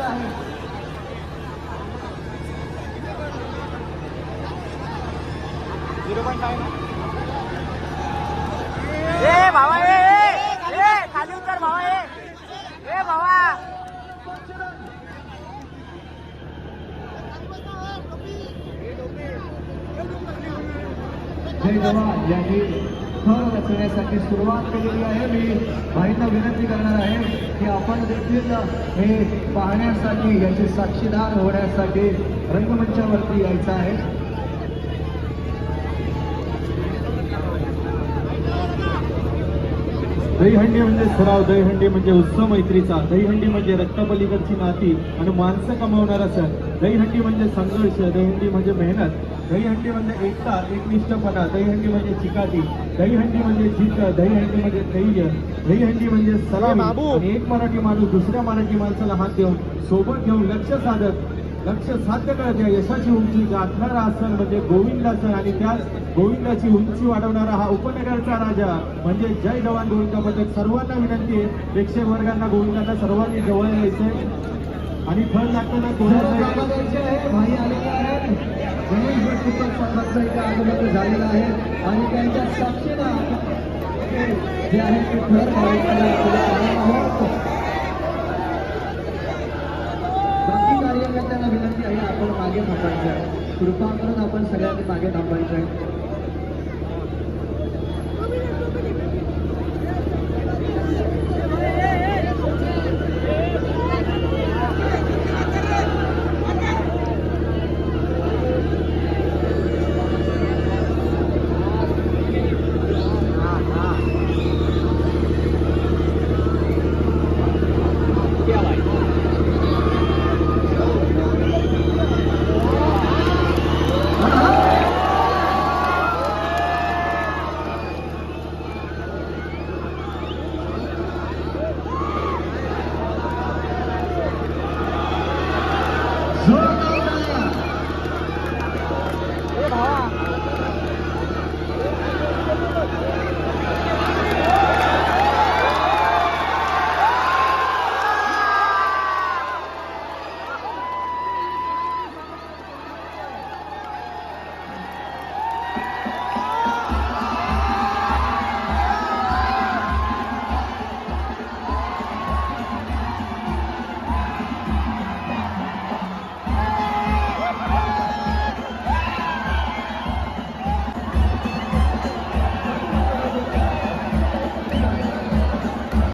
गरजेचं आहे. ए भावा ए खाली उतर भावा ए भावा जय जवान यांनी थर रचण्यासाठी सुरुवात केलेली आहे. मी भाईंना विनंती करणार आहे की आपण देखील हे पाहण्यासाठी याचे साक्षीदार होण्यासाठी रंगमंचावरती यायचं आहे. दहीहंडी म्हणजे सराव, दहीहंडी म्हणजे उत्सव मैत्रीचा, दहीहंडी म्हणजे रक्तापलीकडची नाती आणि माणसं कमावणारा सण, दहीहंडी म्हणजे संघर्ष, दहीहंडी म्हणजे मेहनत, दहीहंडी म्हणजे एकता, एकनिष्ठपणा, दहीहंडी म्हणजे चिकाटी, दहीहंडी म्हणजे जिद्द, दहीहंडी म्हणजे धैर्य, दहीहंडी म्हणजे सलामी आणि एक मराठी माणूस दुसऱ्या मराठी माणसाला हात देऊन सोबत घेऊन लक्ष साध्य करत यशाची उंची गाठणारा सण म्हणजे गोविंदा सण आणि त्याच गोविंदाची उंची वाढवणारा हा उपनगरचा राजा म्हणजे जय जवान गोविंदा पथक. सर्वांना विनंती आहे, प्रेक्षक वर्गांना गोविंदांना सर्वांनी जवळ यायचंय आणि फळ लागताना भाई आलेले आहेत. गणेश भट संघाचा इथे आगमन झालेला आहे आणि त्यांच्या साक्षीला जे आहे ते घर बाकी कार्यकर्त्यांना विनंती आहे आपण मागे थांबायचं आहे. कृपा करून आपण सगळ्यांनी मागे थांबायचं आहे.